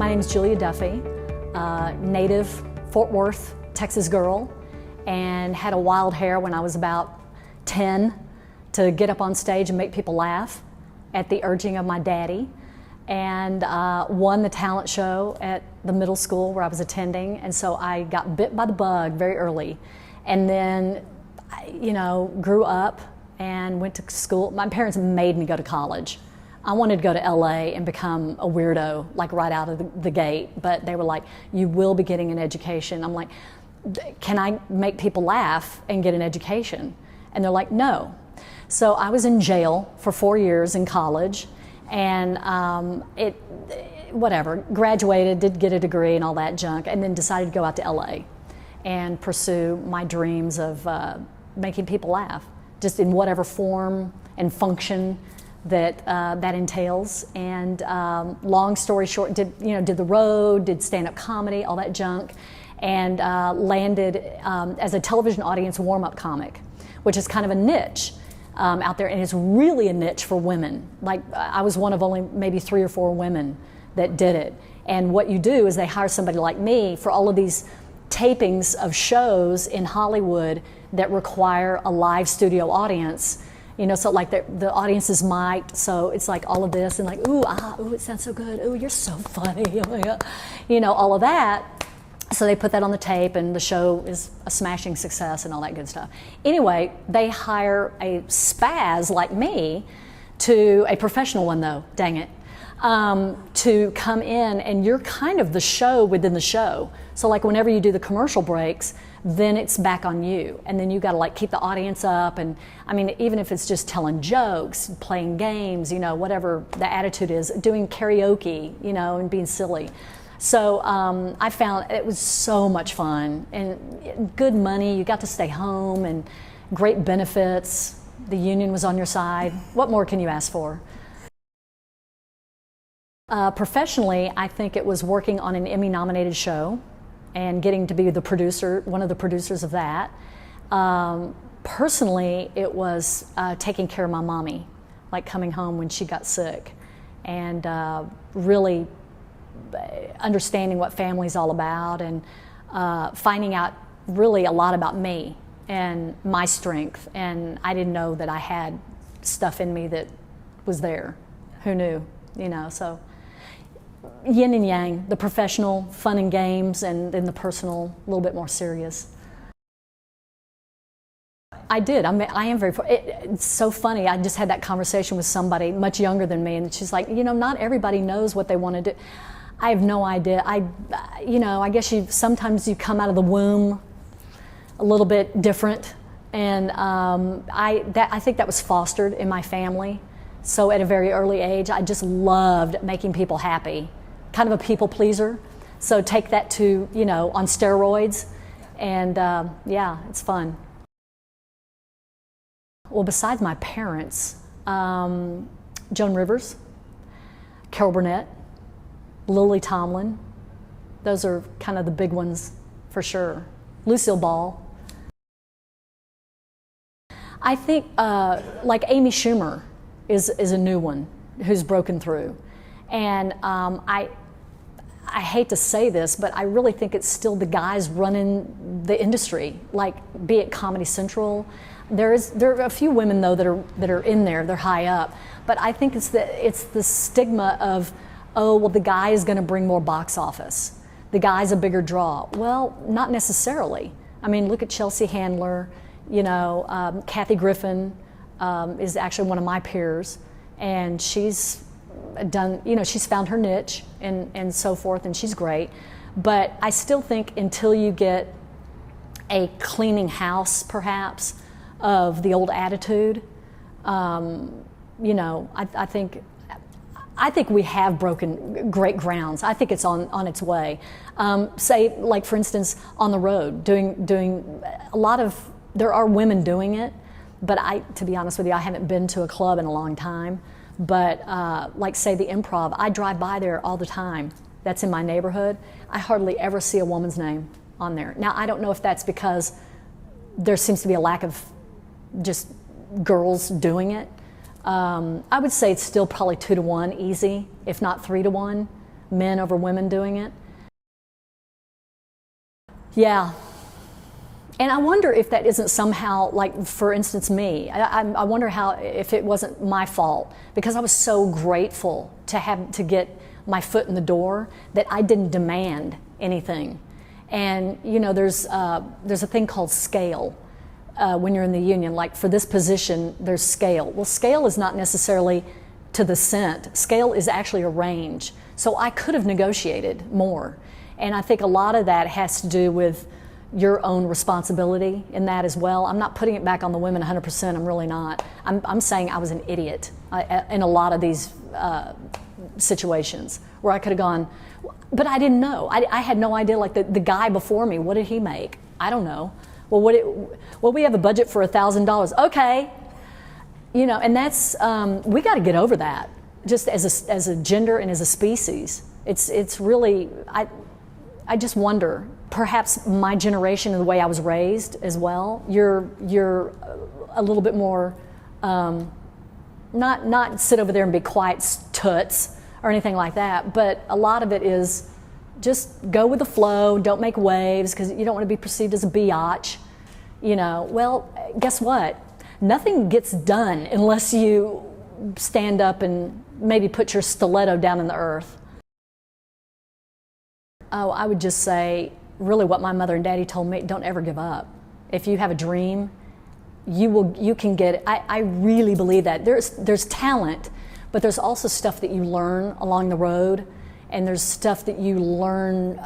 My name is Julia Duffy, native Fort Worth, Texas girl, and had a wild hair when I was about 10 to get up on stage and make people laugh at the urging of my daddy, and won the talent show at the middle school where I was attending, and so I got bit by the bug very early, and then grew up and went to school. My parents made me go to college. I wanted to go to LA and become a weirdo, like right out of the gate, but they were like, you will be getting an education. I'm like, can I make people laugh and get an education? And they're like, no. So I was in jail for 4 years in college, and graduated, did get a degree and all that junk, and then decided to go out to LA and pursue my dreams of making people laugh, just in whatever form and function that that entails. And long story short, did the road, did stand-up comedy, all that junk, and landed as a television audience warm-up comic, which is kind of a niche out there, and it's really a niche for women. Like, I was one of only maybe 3 or 4 women that did it. And what you do is they hire somebody like me for all of these tapings of shows in Hollywood that require a live studio audience. So like the audience is mic'd, so it's like all of this and like, ooh, it sounds so good, ooh, you're so funny, oh my God. All of that. So they put that on the tape, and the show is a smashing success and all that good stuff. Anyway, they hire a spaz like me, a professional one though, dang it, to come in, and you're kind of the show within the show. So like whenever you do the commercial breaks, then it's back on you, and then you got to like keep the audience up, and I mean, even if it's just telling jokes, playing games, whatever the attitude is, doing karaoke, and being silly. So I found it was so much fun and good money. You got to stay home and great benefits. The union was on your side. What more can you ask for? Professionally, I think it was working on an Emmy-nominated show and getting to be the producer, one of the producers of that. Personally, it was taking care of my mommy, like coming home when she got sick, and really understanding what family's all about, and finding out really a lot about me and my strength. And I didn't know that I had stuff in me that was there. Who knew? So yin and yang, the professional fun and games, and then the personal a little bit more serious. I did. I am very. It's so funny. I just had that conversation with somebody much younger than me, and she's like, not everybody knows what they want to do. I have no idea. I guess sometimes you come out of the womb a little bit different, and I think that was fostered in my family. So at a very early age, I just loved making people happy, kind of a people pleaser. So take that to on steroids, and yeah, it's fun. Well, besides my parents, Joan Rivers, Carol Burnett, Lily Tomlin, those are kind of the big ones for sure. Lucille Ball. I think like Amy Schumer is a new one who's broken through. And I hate to say this, but I really think it's still the guys running the industry, like be it Comedy Central. There are a few women though that are in there, they're high up, but I think it's the stigma of, oh, well, the guy is going to bring more box office. The guy's a bigger draw. Well, not necessarily. I mean, look at Chelsea Handler, Kathy Griffin is actually one of my peers, and she's done, she's found her niche and so forth, and she's great. But I still think until you get a cleaning house, perhaps, of the old attitude, I think we have broken great grounds. I think it's on its way. Say, like for instance, on the road, doing a lot of, there are women doing it, but to be honest with you, I haven't been to a club in a long time. But like say the Improv, I drive by there all the time. That's in my neighborhood. I hardly ever see a woman's name on there. Now, I don't know if that's because there seems to be a lack of just girls doing it. I would say it's still probably 2 to 1 easy, if not 3 to 1. men over women doing it. Yeah. And I wonder if that isn't somehow, like, for instance, me. I wonder if it wasn't my fault, because I was so grateful to get my foot in the door that I didn't demand anything. And you know, there's a thing called scale when you're in the union. Like, for this position, there's scale. Well, scale is not necessarily to the cent. Scale is actually a range. So I could have negotiated more. And I think a lot of that has to do with your own responsibility in that as well. I'm not putting it back on the women 100%, I'm really not. I'm saying I was an idiot in a lot of these situations where I could have gone, but I didn't know. I had no idea, like the guy before me, what did he make? I don't know. Well, we have a budget for $1,000. Okay. You know, and that's, we got to get over that, just as a gender and as a species. It's really, I just wonder, perhaps my generation and the way I was raised as well, you're a little bit more, not sit over there and be quiet toots or anything like that, but a lot of it is just go with the flow, don't make waves, because you don't want to be perceived as a biatch. You know, well, guess what? Nothing gets done unless you stand up and maybe put your stiletto down in the earth. Oh, I would just say, really what my mother and daddy told me, don't ever give up. If you have a dream, you can get it. I really believe that. There's talent, but there's also stuff that you learn along the road, and there's stuff that you learn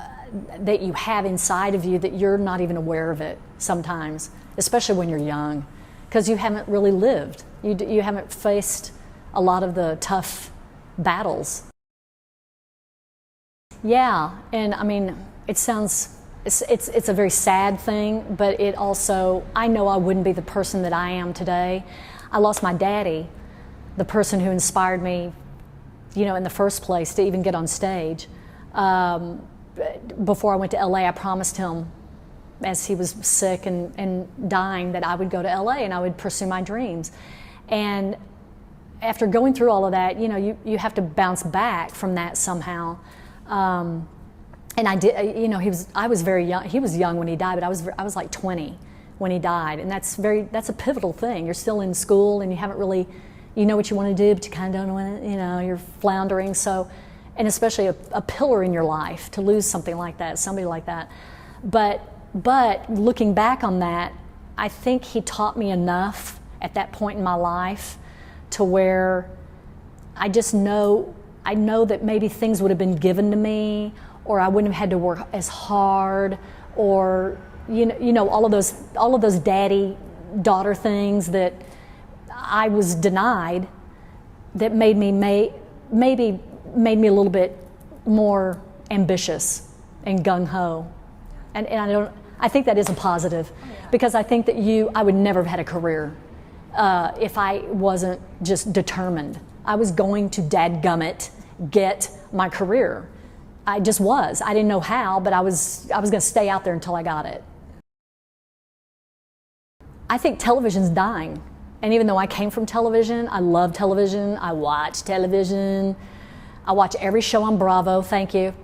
that you have inside of you that you're not even aware of it sometimes, especially when you're young, because you haven't really lived. You haven't faced a lot of the tough battles. Yeah, and I mean, it's a very sad thing, but it also, I know I wouldn't be the person that I am today. I lost my daddy, the person who inspired me, you know, in the first place to even get on stage. Before I went to LA, I promised him, as he was sick and dying, that I would go to LA and I would pursue my dreams. And after going through all of that, you know, you have to bounce back from that somehow. And I did, you know, I was very young. He was young when he died, but I was like 20 when he died. And that's a pivotal thing. You're still in school and you haven't really, you know what you want to do, but you kind of don't want to, you know, you're floundering. So, and especially a pillar in your life, to lose something like that, somebody like that. But looking back on that, I think he taught me enough at that point in my life to where I know that maybe things would have been given to me, or I wouldn't have had to work as hard, or you know all of those daddy-daughter things that I was denied, that made me maybe made me a little bit more ambitious and gung-ho, and I think that is a positive, because I think that I would never have had a career if I wasn't just determined. I was going to dadgummit get my career. I just was. I didn't know how, but I was going to stay out there until I got it. I think television's dying. And even though I came from television, I love television. I watch television. I watch every show on Bravo, thank you.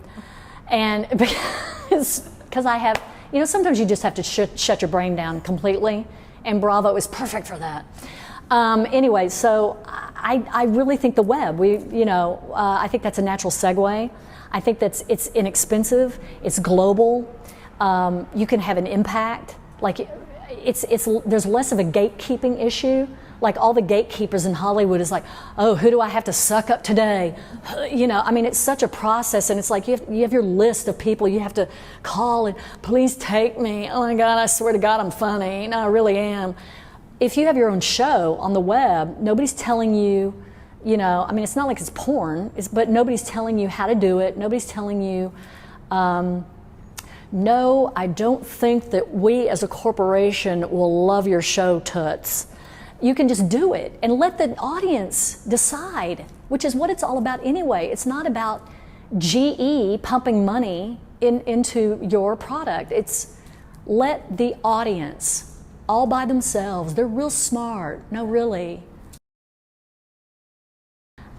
And because I have, you know, sometimes you just have to shut your brain down completely, and Bravo is perfect for that. Anyway, so I really think the web, I think that's a natural segue. I think it's inexpensive, it's global, you can have an impact. Like there's less of a gatekeeping issue. Like all the gatekeepers in Hollywood is like, oh, who do I have to suck up today? You know, I mean, it's such a process, and it's like you have your list of people you have to call and please take me. Oh my God, I swear to God, I'm funny. No, I really am. If you have your own show on the web, nobody's telling you, you know, I mean, it's not like it's porn, but nobody's telling you how to do it. Nobody's telling you, no, I don't think that we as a corporation will love your show, toots. You can just do it and let the audience decide, which is what it's all about anyway. It's not about GE pumping money into your product. It's let the audience all by themselves. They're real smart. No, really.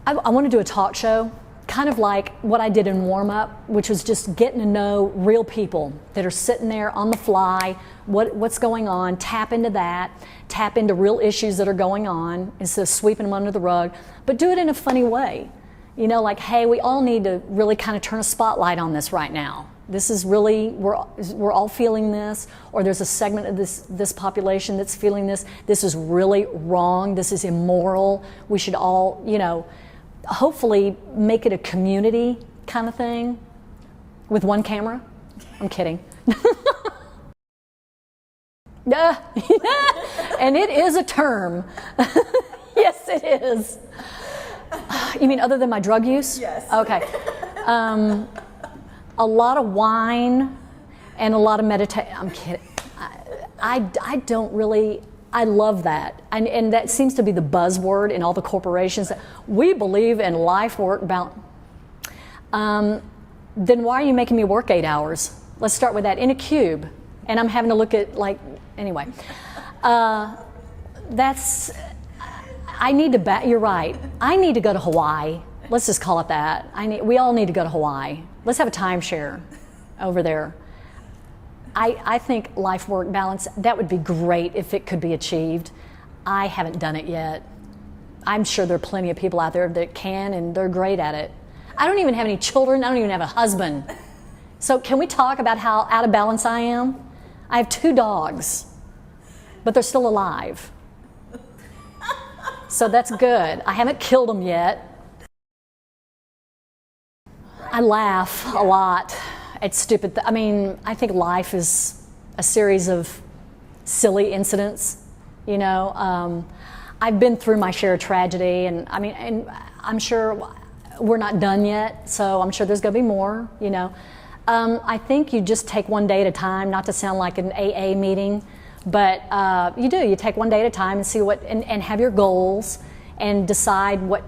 I want to do a talk show kind of like what I did in warm-up, which was just getting to know real people that are sitting there on the fly, what's going on, tap into that, tap into real issues that are going on instead of sweeping them under the rug, but do it in a funny way. You know, like, hey, we all need to really kind of turn a spotlight on this right now. This is really, we're all feeling this, or there's a segment of this population that's feeling this. This is really wrong. This is immoral. We should all, you know, hopefully make it a community kind of thing with one camera. I'm kidding. And it is a term. Yes, it is. You mean other than my drug use? Yes. Okay. A lot of wine and a lot of meditation. I'm kidding. I don't really, I love that. And that seems to be the buzzword in all the corporations. That we believe in life, work, balance. Then why are you making me work 8 hours? Let's start with that. In a cube. And I'm having to look at, like, anyway. That's, I need to, you're right. I need to go to Hawaii. Let's just call it that. We all need to go to Hawaii. Let's have a timeshare over there. I think life-work balance, that would be great if it could be achieved. I haven't done it yet. I'm sure there are plenty of people out there that can, and they're great at it. I don't even have any children. I don't even have a husband. So can we talk about how out of balance I am? I have 2 dogs, but they're still alive. So that's good. I haven't killed them yet. I laugh a lot at stupid I mean, I think life is a series of silly incidents, you know. I've been through my share of tragedy, and I mean, and I'm sure we're not done yet, so I'm sure there's going to be more, you know. I think you just take one day at a time, not to sound like an AA meeting, but you do. You take one day at a time and see what, and have your goals and decide what.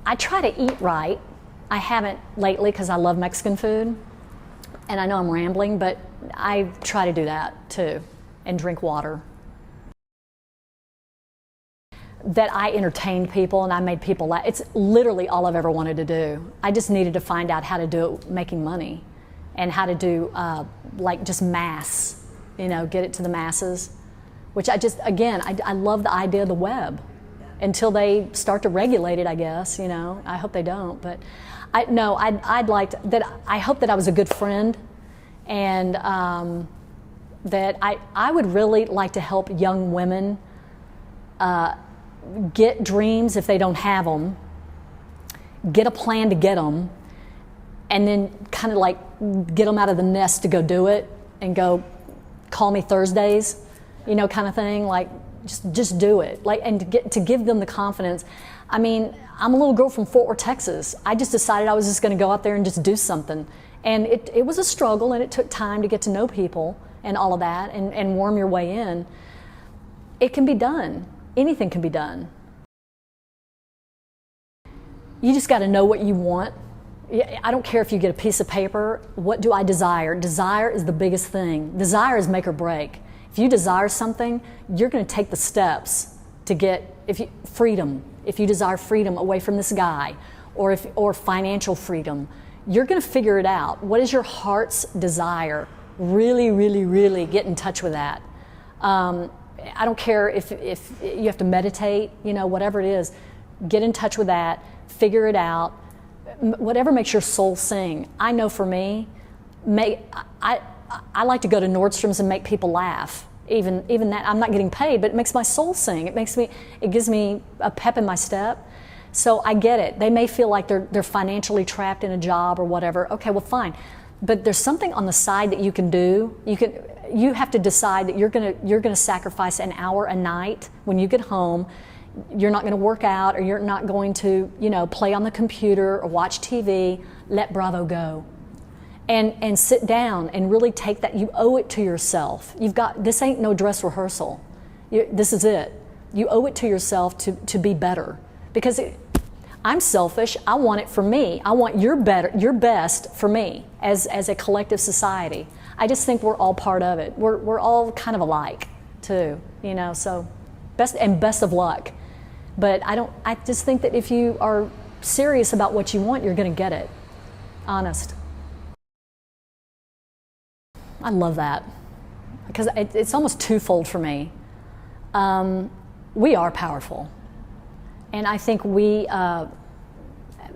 I try to eat right. I haven't lately because I love Mexican food, and I know I'm rambling, but I try to do that too, and drink water. That I entertained people and I made people laugh. It's literally all I've ever wanted to do. I just needed to find out how to do it making money, and how to do like just mass, you know, get it to the masses, which I just, again, I love the idea of the web until they start to regulate it, I guess, you know. I hope they don't, but I'd like to, that I hope that I was a good friend, and that I would really like to help young women get dreams if they don't have them, get a plan to get them, and then kind of like get them out of the nest to go do it and go call me Thursdays, you know, kind of thing. Like just do it, like, and to give them the confidence. I mean, I'm a little girl from Fort Worth, Texas. I just decided I was just going to go out there and just do something, and it was a struggle, and it took time to get to know people and all of that, and worm your way in. It can be done. Anything can be done. You just got to know what you want. I don't care if you get a piece of paper. What do I desire? Desire is the biggest thing. Desire is make or break. If you desire something, you're going to take the steps to get freedom. If you desire freedom away from this guy, or financial freedom, you're going to figure it out. What is your heart's desire? Really, really, really get in touch with that. I don't care if you have to meditate, you know, whatever it is, get in touch with that, figure it out, whatever makes your soul sing. I know for me, I like to go to Nordstrom's and make people laugh. Even that, I'm not getting paid, but it makes my soul sing. It gives me a pep in my step. So I get it. They may feel like they're financially trapped in a job or whatever. Okay, well, fine. But there's something on the side that you can do. You have to decide that you're gonna sacrifice an hour a night when you get home. You're not going to work out, or you're not going to, you know, play on the computer or watch TV. Let Bravo go, and sit down and really take that. You owe it to yourself. This ain't no dress rehearsal. This is it. You owe it to yourself to be better, because I'm selfish. I want it for me. I want your best for me as a collective society. I just think we're all part of it. We're all kind of alike too, you know. So best of luck. But I just think that if you are serious about what you want, you're going to get it. Honest. I love that because it's almost twofold for me. We are powerful, and I think we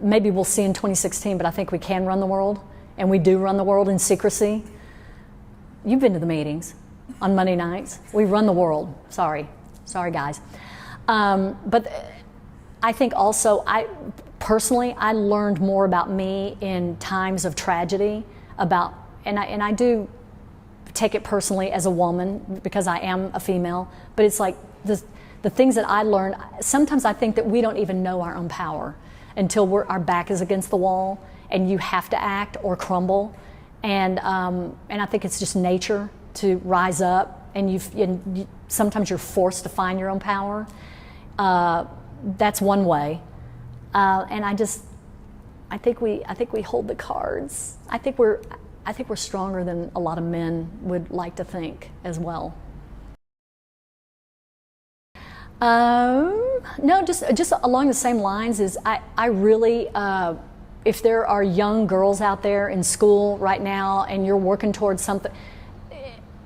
maybe we'll see in 2016, but I think we can run the world, and we do run the world in secrecy. You've been to the meetings on Monday nights. We run the world. Sorry guys. But I think also, personally, I learned more about me in times of tragedy, and I do take it personally as a woman because I am a female, but it's like the things that I learned, sometimes I think that we don't even know our own power until our back is against the wall and you have to act or crumble. And I think it's just nature to rise up, and sometimes you're forced to find your own power. That's one way. And I think we hold the cards. I think we're stronger than a lot of men would like to think as well. No, just along the same lines is I really, if there are young girls out there in school right now and you're working towards something,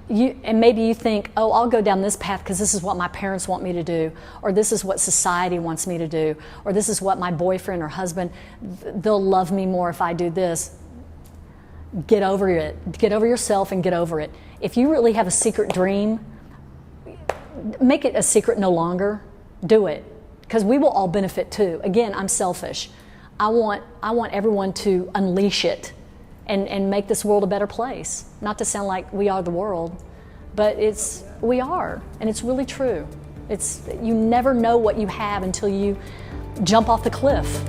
and maybe you think, oh, I'll go down this path because this is what my parents want me to do, or this is what society wants me to do, or this is what my boyfriend or husband, they'll love me more if I do this. Get over it. Get over yourself and get over it. If you really have a secret dream, make it a secret no longer. Do it, because we will all benefit too. Again, I'm selfish. I want everyone to unleash it and make this world a better place. Not to sound like we are the world, but we are, and it's really true. You never know what you have until you jump off the cliff.